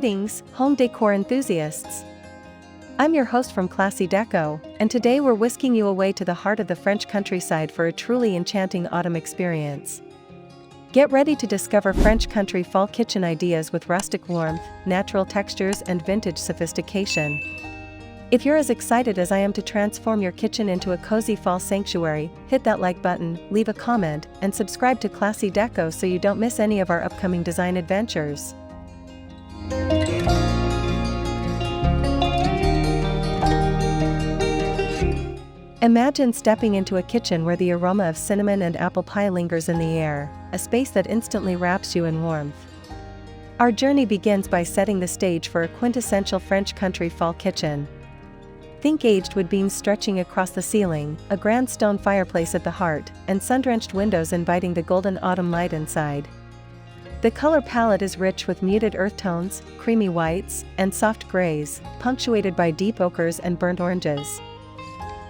Greetings, home decor enthusiasts! I'm your host from ClassyDeco, and today we're whisking you away to the heart of the French countryside for a truly enchanting autumn experience. Get ready to discover French country fall kitchen ideas with rustic warmth, natural textures, and vintage sophistication. If you're as excited as I am to transform your kitchen into a cozy fall sanctuary, hit that like button, leave a comment, and subscribe to ClassyDeco so you don't miss any of our upcoming design adventures. Imagine stepping into a kitchen where the aroma of cinnamon and apple pie lingers in the air, a space that instantly wraps you in warmth. Our journey begins by setting the stage for a quintessential French country fall kitchen. Think aged wood beams stretching across the ceiling, a grand stone fireplace at the heart, and sun-drenched windows inviting the golden autumn light inside. The color palette is rich with muted earth tones, creamy whites, and soft grays, punctuated by deep ochres and burnt oranges.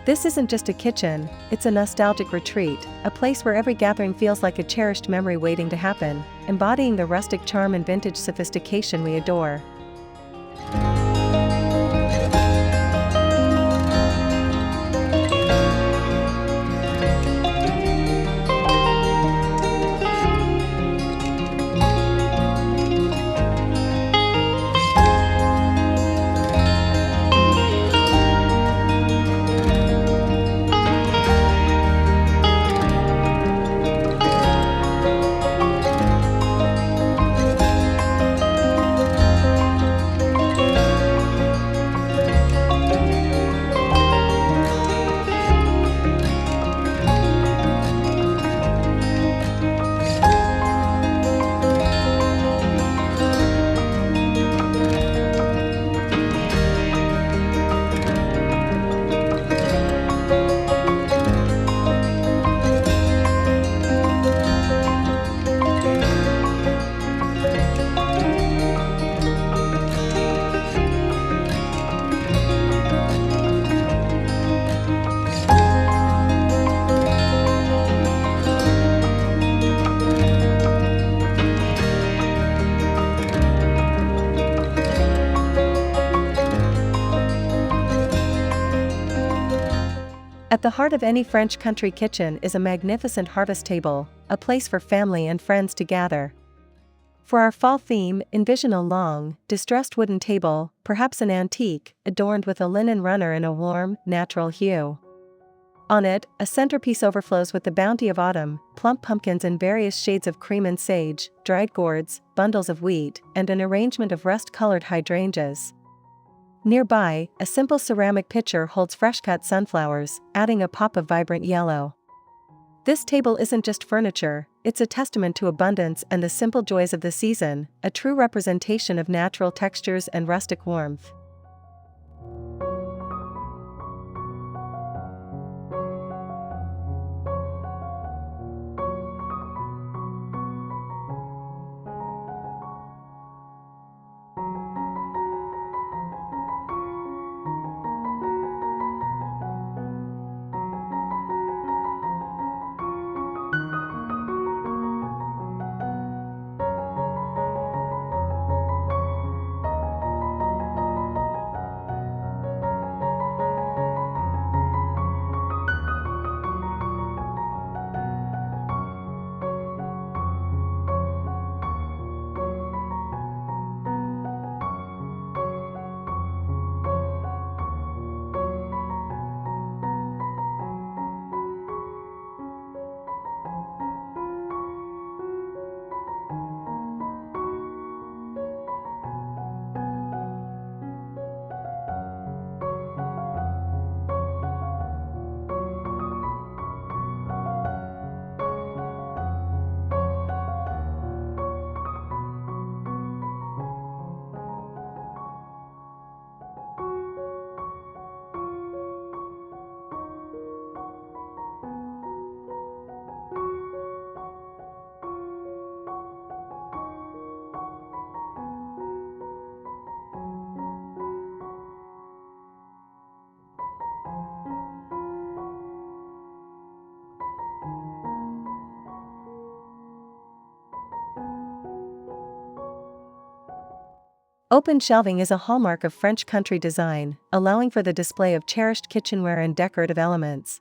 This isn't just a kitchen, it's a nostalgic retreat, a place where every gathering feels like a cherished memory waiting to happen, embodying the rustic charm and vintage sophistication we adore. At the heart of any French country kitchen is a magnificent harvest table, a place for family and friends to gather. For our fall theme, envision a long, distressed wooden table, perhaps an antique, adorned with a linen runner in a warm, natural hue. On it, a centerpiece overflows with the bounty of autumn, plump pumpkins in various shades of cream and sage, dried gourds, bundles of wheat, and an arrangement of rust-colored hydrangeas. Nearby, a simple ceramic pitcher holds fresh-cut sunflowers, adding a pop of vibrant yellow. This table isn't just furniture, it's a testament to abundance and the simple joys of the season, a true representation of natural textures and rustic warmth. Open shelving is a hallmark of French country design, allowing for the display of cherished kitchenware and decorative elements.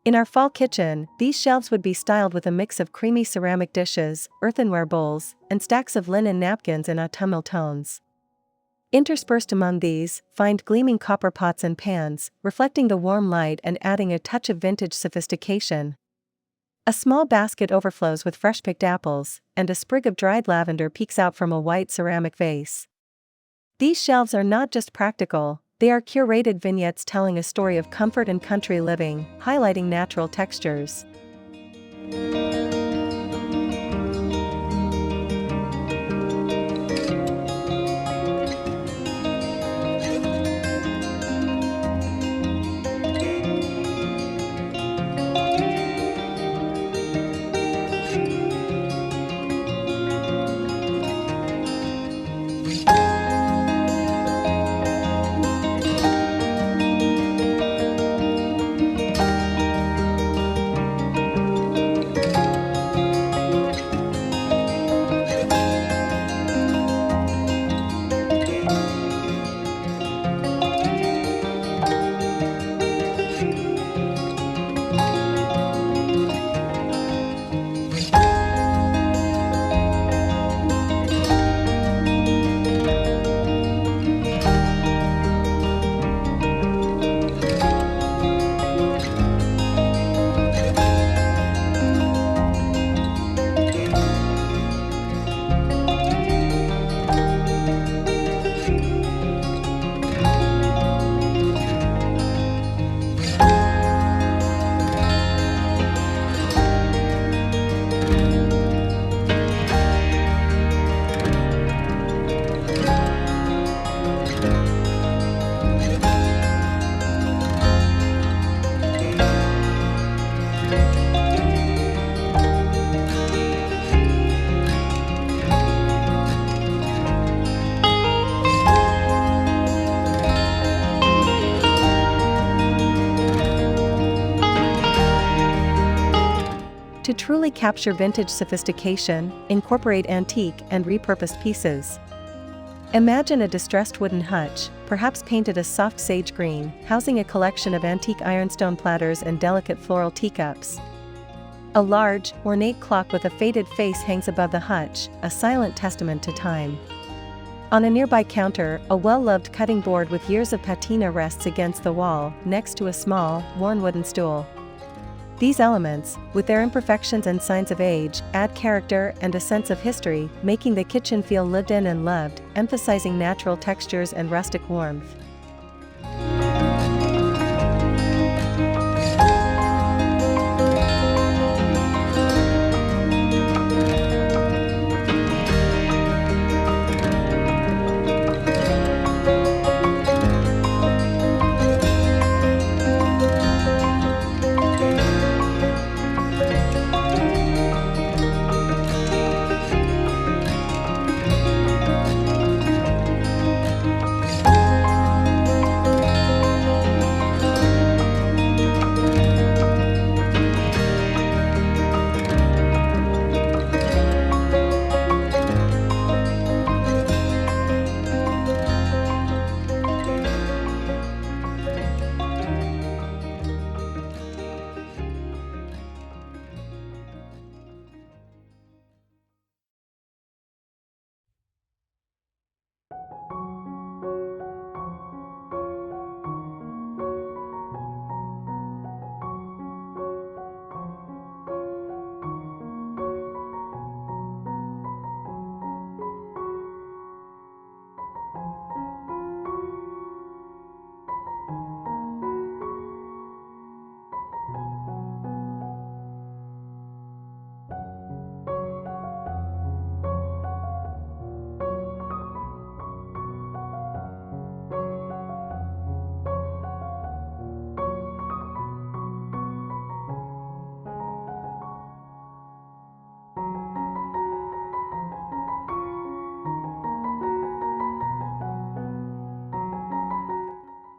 In our fall kitchen, these shelves would be styled with a mix of creamy ceramic dishes, earthenware bowls, and stacks of linen napkins in autumnal tones. Interspersed among these, find gleaming copper pots and pans, reflecting the warm light and adding a touch of vintage sophistication. A small basket overflows with fresh-picked apples, and a sprig of dried lavender peeks out from a white ceramic vase. These shelves are not just practical, they are curated vignettes telling a story of comfort and country living, highlighting natural textures. To truly capture vintage sophistication, incorporate antique and repurposed pieces. Imagine a distressed wooden hutch, perhaps painted a soft sage green, housing a collection of antique ironstone platters and delicate floral teacups. A large, ornate clock with a faded face hangs above the hutch, a silent testament to time. On a nearby counter, a well-loved cutting board with years of patina rests against the wall, next to a small, worn wooden stool. These elements, with their imperfections and signs of age, add character and a sense of history, making the kitchen feel lived in and loved, emphasizing natural textures and rustic warmth.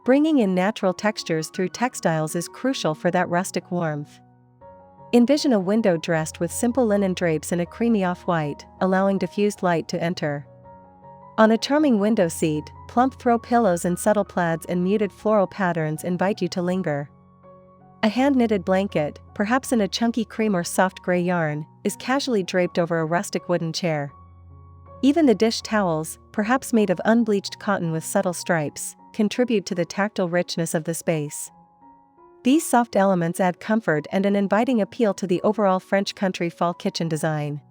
Bringing in natural textures through textiles is crucial for that rustic warmth. Envision a window dressed with simple linen drapes in a creamy off-white, allowing diffused light to enter. On a charming window seat, plump throw pillows and subtle plaids and muted floral patterns invite you to linger. A hand-knitted blanket, perhaps in a chunky cream or soft gray yarn, is casually draped over a rustic wooden chair. Even the dish towels, perhaps made of unbleached cotton with subtle stripes, contribute to the tactile richness of the space. These soft elements add comfort and an inviting appeal to the overall French country fall kitchen design.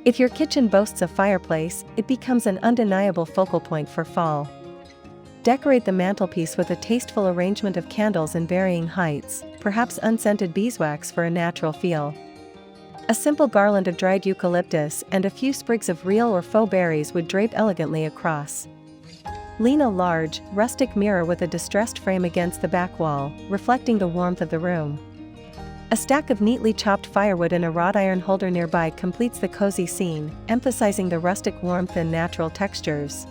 If your kitchen boasts a fireplace, it becomes an undeniable focal point for fall. Decorate the mantelpiece with a tasteful arrangement of candles in varying heights, perhaps unscented beeswax for a natural feel. A simple garland of dried eucalyptus and a few sprigs of real or faux berries would drape elegantly across. Lean a large, rustic mirror with a distressed frame against the back wall, reflecting the warmth of the room. A stack of neatly chopped firewood in a wrought-iron holder nearby completes the cozy scene, emphasizing the rustic warmth and natural textures.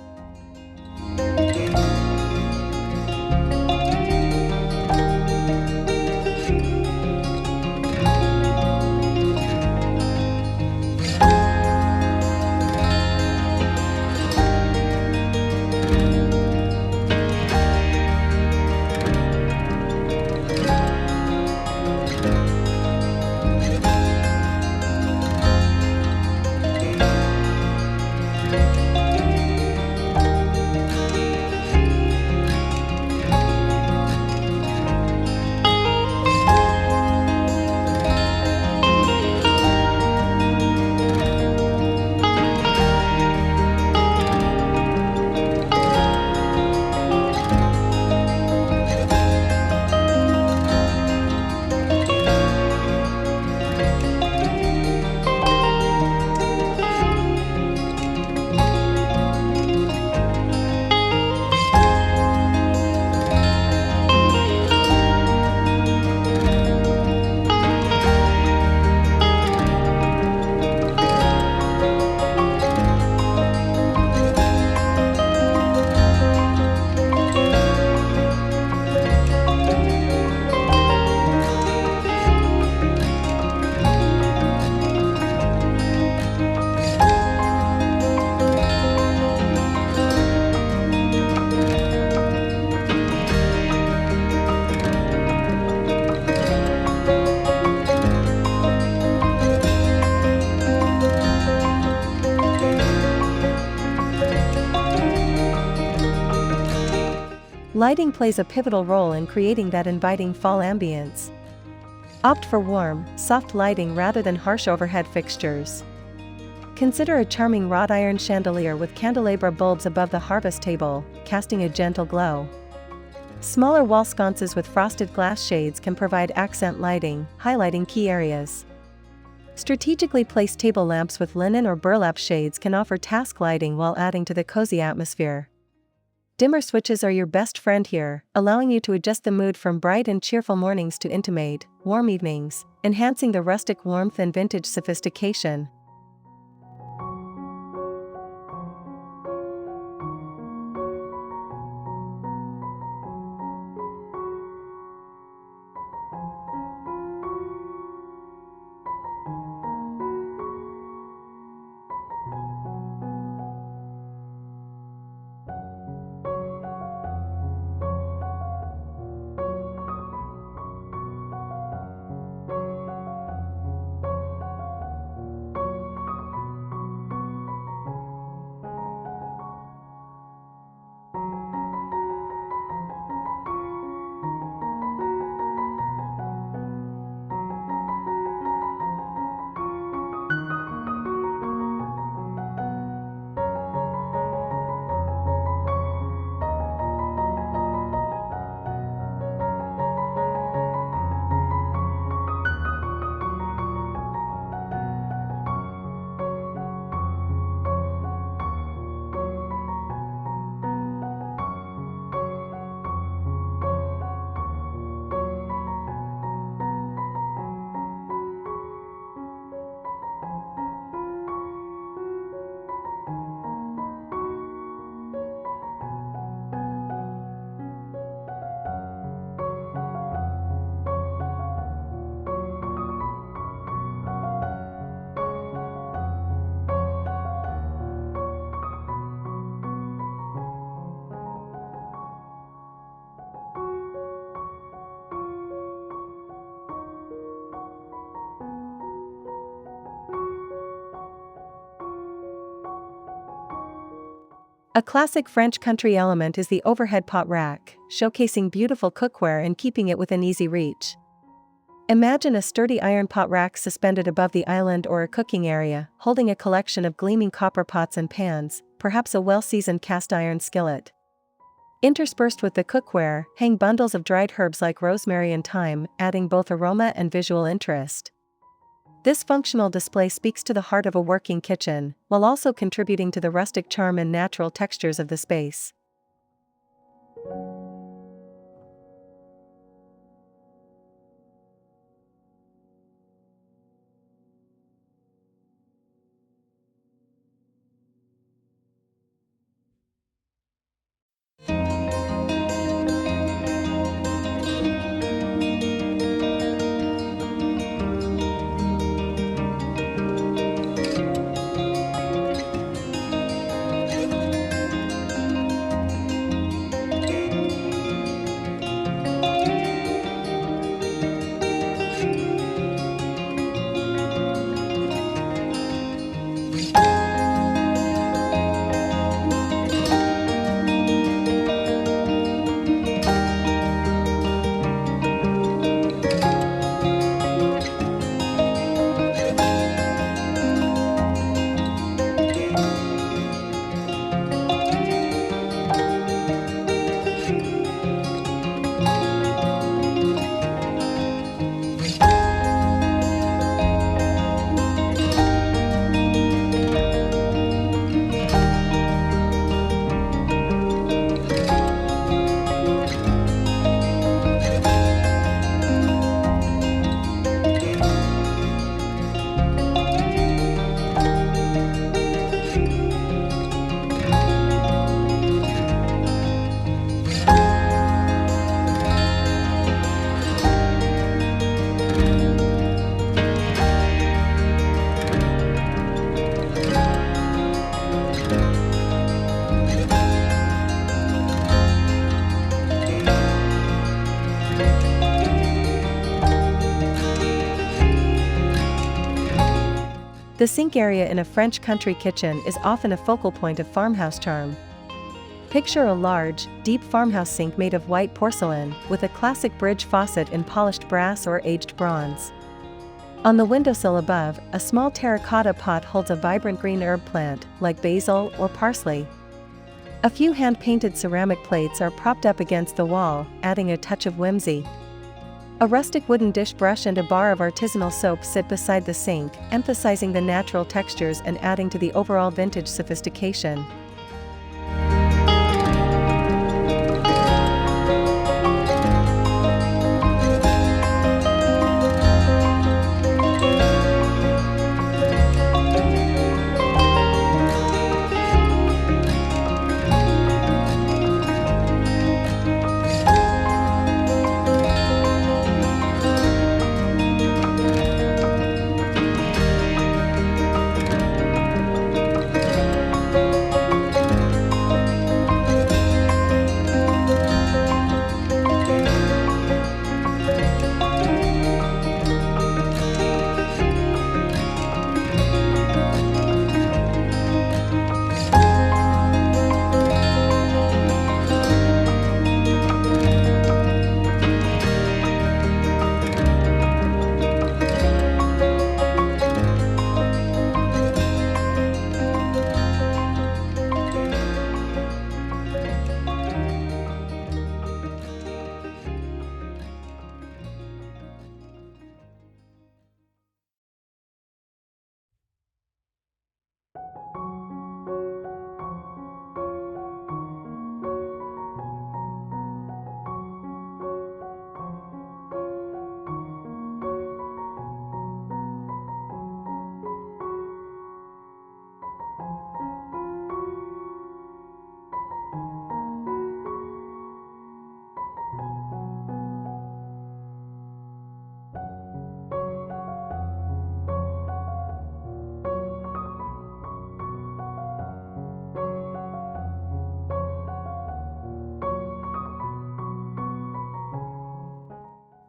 Lighting plays a pivotal role in creating that inviting fall ambience. Opt for warm, soft lighting rather than harsh overhead fixtures. Consider a charming wrought-iron chandelier with candelabra bulbs above the harvest table, casting a gentle glow. Smaller wall sconces with frosted glass shades can provide accent lighting, highlighting key areas. Strategically placed table lamps with linen or burlap shades can offer task lighting while adding to the cozy atmosphere. Dimmer switches are your best friend here, allowing you to adjust the mood from bright and cheerful mornings to intimate, warm evenings, enhancing the rustic warmth and vintage sophistication. A classic French country element is the overhead pot rack, showcasing beautiful cookware and keeping it within easy reach. Imagine a sturdy iron pot rack suspended above the island or a cooking area, holding a collection of gleaming copper pots and pans, perhaps a well-seasoned cast iron skillet. Interspersed with the cookware, hang bundles of dried herbs like rosemary and thyme, adding both aroma and visual interest. This functional display speaks to the heart of a working kitchen, while also contributing to the rustic charm and natural textures of the space. The sink area in a French country kitchen is often a focal point of farmhouse charm. Picture a large, deep farmhouse sink made of white porcelain, with a classic bridge faucet in polished brass or aged bronze. On the windowsill above, a small terracotta pot holds a vibrant green herb plant, like basil or parsley. A few hand-painted ceramic plates are propped up against the wall, adding a touch of whimsy. A rustic wooden dish brush and a bar of artisanal soap sit beside the sink, emphasizing the natural textures and adding to the overall vintage sophistication.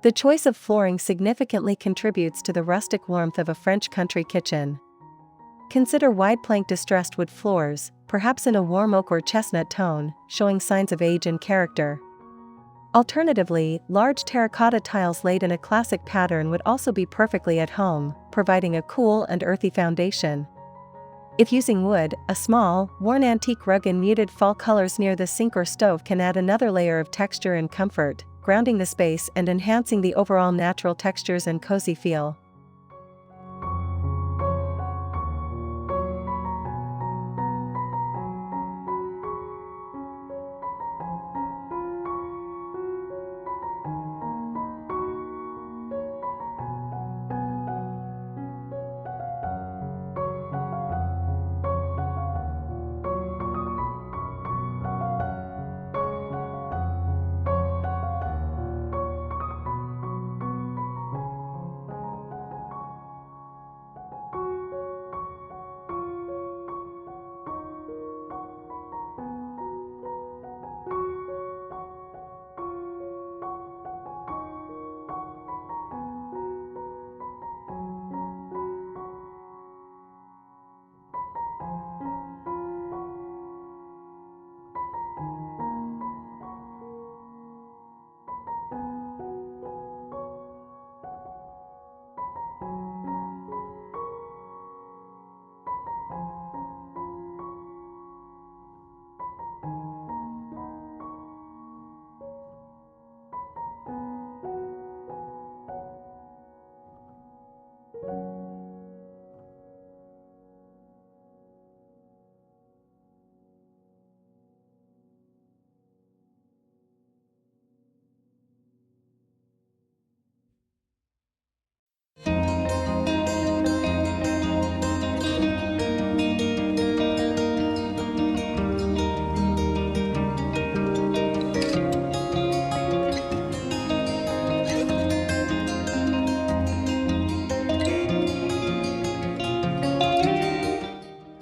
The choice of flooring significantly contributes to the rustic warmth of a French country kitchen. Consider wide plank distressed wood floors, perhaps in a warm oak or chestnut tone, showing signs of age and character. Alternatively, large terracotta tiles laid in a classic pattern would also be perfectly at home, providing a cool and earthy foundation. If using wood, a small, worn antique rug in muted fall colors near the sink or stove can add another layer of texture and comfort, grounding the space and enhancing the overall natural textures and cozy feel.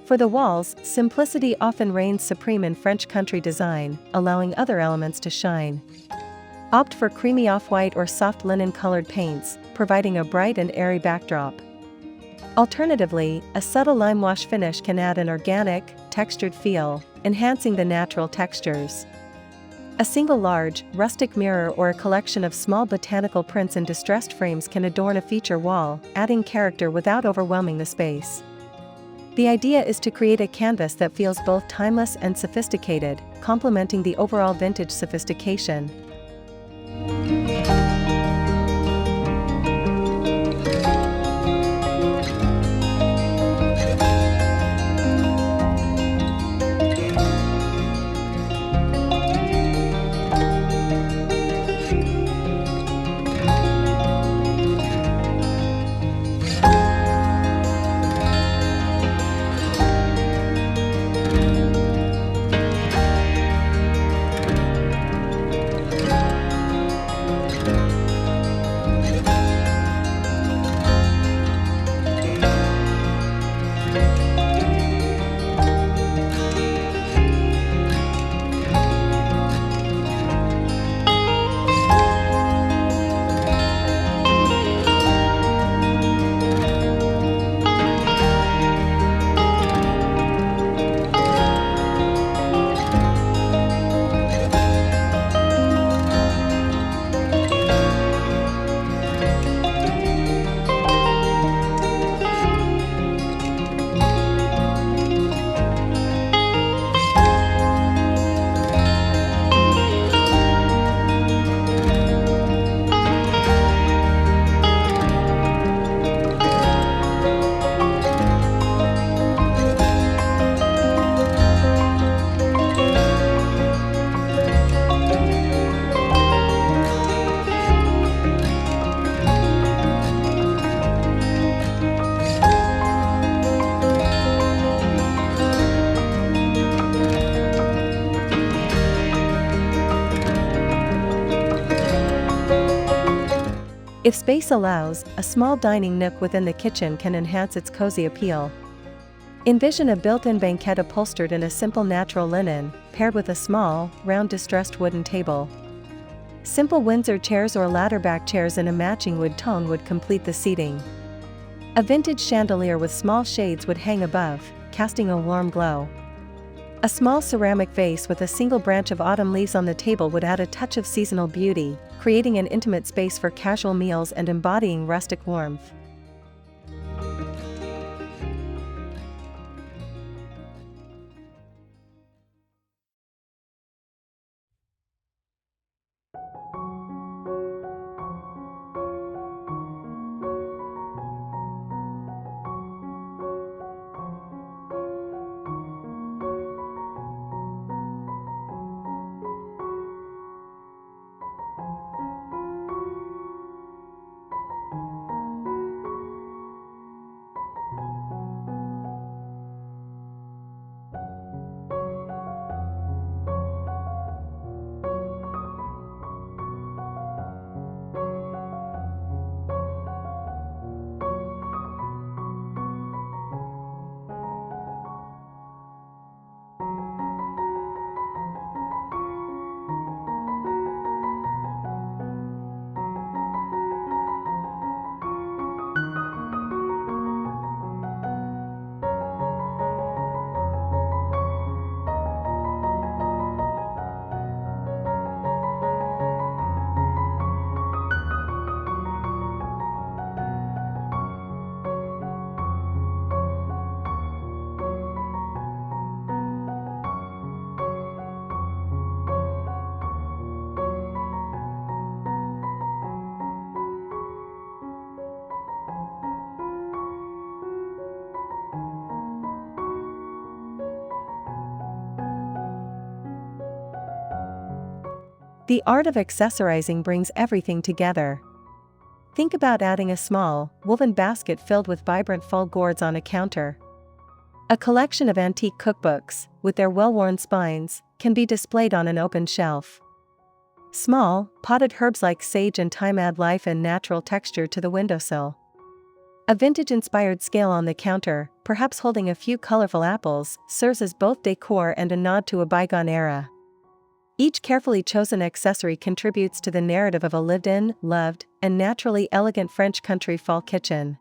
For the walls, simplicity often reigns supreme in French country design, allowing other elements to shine. Opt for creamy off-white or soft linen-colored paints, providing a bright and airy backdrop. Alternatively, a subtle lime wash finish can add an organic, textured feel, enhancing the natural textures. A single large, rustic mirror or a collection of small botanical prints in distressed frames can adorn a feature wall, adding character without overwhelming the space. The idea is to create a canvas that feels both timeless and sophisticated, complementing the overall vintage sophistication. If space allows, a small dining nook within the kitchen can enhance its cozy appeal. Envision a built-in banquette upholstered in a simple natural linen, paired with a small, round distressed wooden table. Simple Windsor chairs or ladder-back chairs in a matching wood tone would complete the seating. A vintage chandelier with small shades would hang above, casting a warm glow. A small ceramic vase with a single branch of autumn leaves on the table would add a touch of seasonal beauty, creating an intimate space for casual meals and embodying rustic warmth. The art of accessorizing brings everything together. Think about adding a small, woven basket filled with vibrant fall gourds on a counter. A collection of antique cookbooks, with their well-worn spines, can be displayed on an open shelf. Small, potted herbs like sage and thyme add life and natural texture to the windowsill. A vintage-inspired scale on the counter, perhaps holding a few colorful apples, serves as both decor and a nod to a bygone era. Each carefully chosen accessory contributes to the narrative of a lived-in, loved, and naturally elegant French country fall kitchen.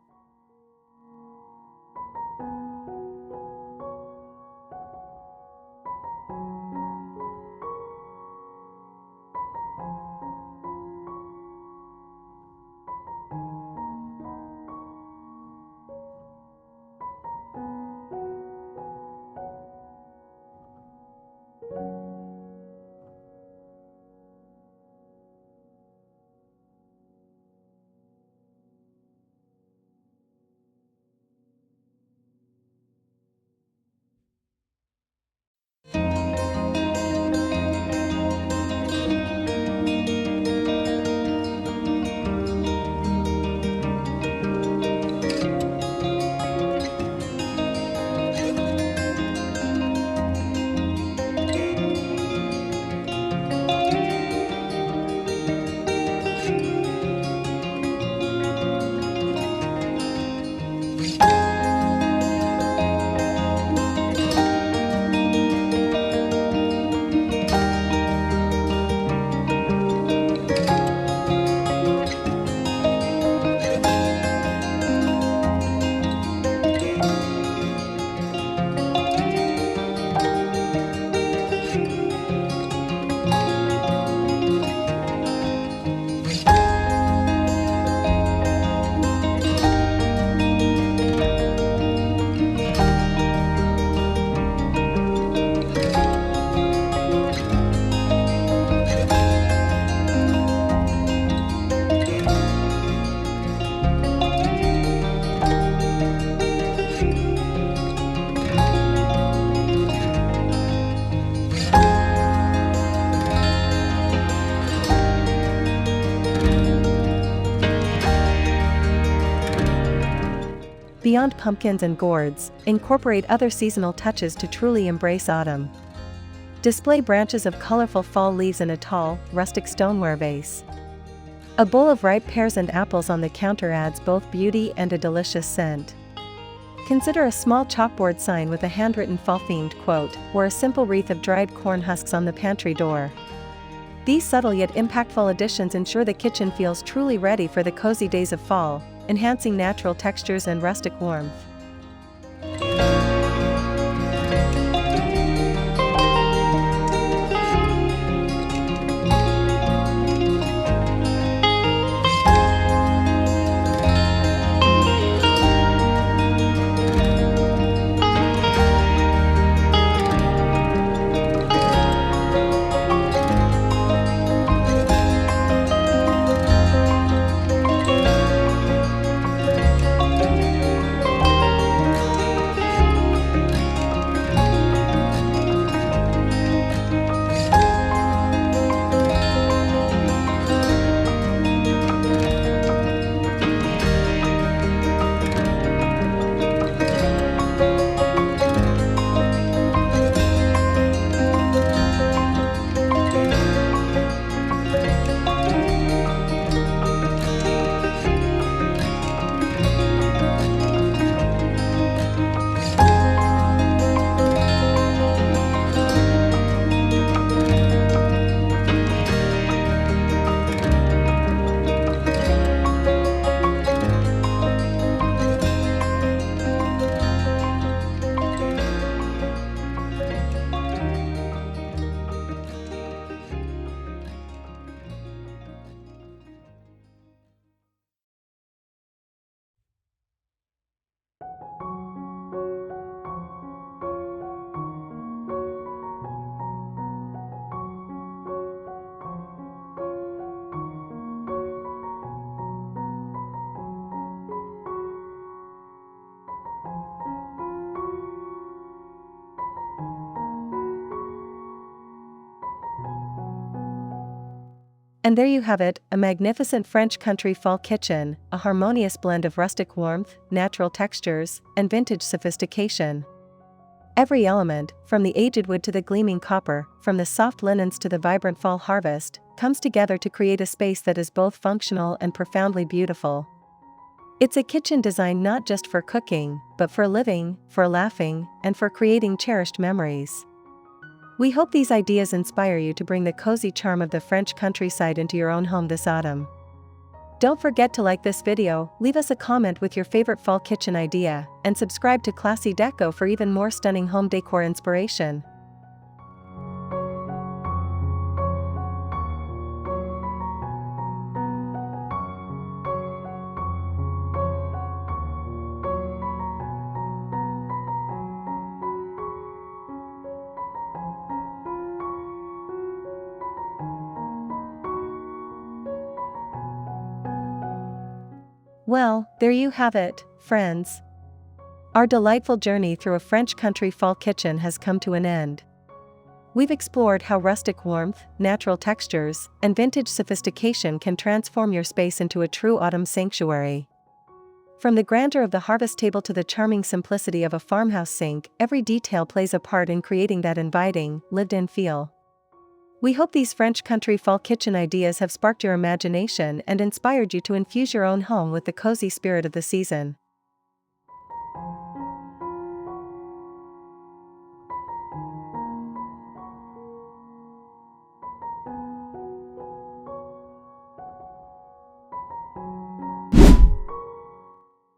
Beyond pumpkins and gourds, incorporate other seasonal touches to truly embrace autumn. Display branches of colorful fall leaves in a tall, rustic stoneware vase. A bowl of ripe pears and apples on the counter adds both beauty and a delicious scent. Consider a small chalkboard sign with a handwritten fall-themed quote, or a simple wreath of dried corn husks on the pantry door. These subtle yet impactful additions ensure the kitchen feels truly ready for the cozy days of fall, enhancing natural textures and rustic warmth. And there you have it, a magnificent French country fall kitchen, a harmonious blend of rustic warmth, natural textures, and vintage sophistication. Every element, from the aged wood to the gleaming copper, from the soft linens to the vibrant fall harvest, comes together to create a space that is both functional and profoundly beautiful. It's a kitchen designed not just for cooking, but for living, for laughing, and for creating cherished memories. We hope these ideas inspire you to bring the cozy charm of the French countryside into your own home this autumn. Don't forget to like this video, leave us a comment with your favorite fall kitchen idea, and subscribe to ClassyDeco for even more stunning home decor inspiration. Well, there you have it, friends. Our delightful journey through a French country fall kitchen has come to an end. We've explored how rustic warmth, natural textures, and vintage sophistication can transform your space into a true autumn sanctuary. From the grandeur of the harvest table to the charming simplicity of a farmhouse sink, every detail plays a part in creating that inviting, lived-in feel. We hope these French country fall kitchen ideas have sparked your imagination and inspired you to infuse your own home with the cozy spirit of the season.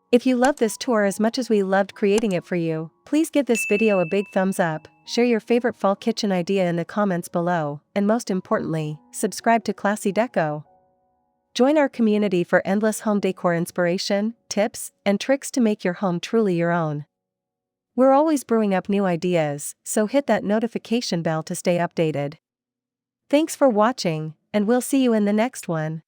If you love this tour as much as we loved creating it for you, please give this video a big thumbs up, share your favorite fall kitchen idea in the comments below, and most importantly, subscribe to ClassyDeco. Join our community for endless home decor inspiration, tips, and tricks to make your home truly your own. We're always brewing up new ideas, so hit that notification bell to stay updated. Thanks for watching, and we'll see you in the next one.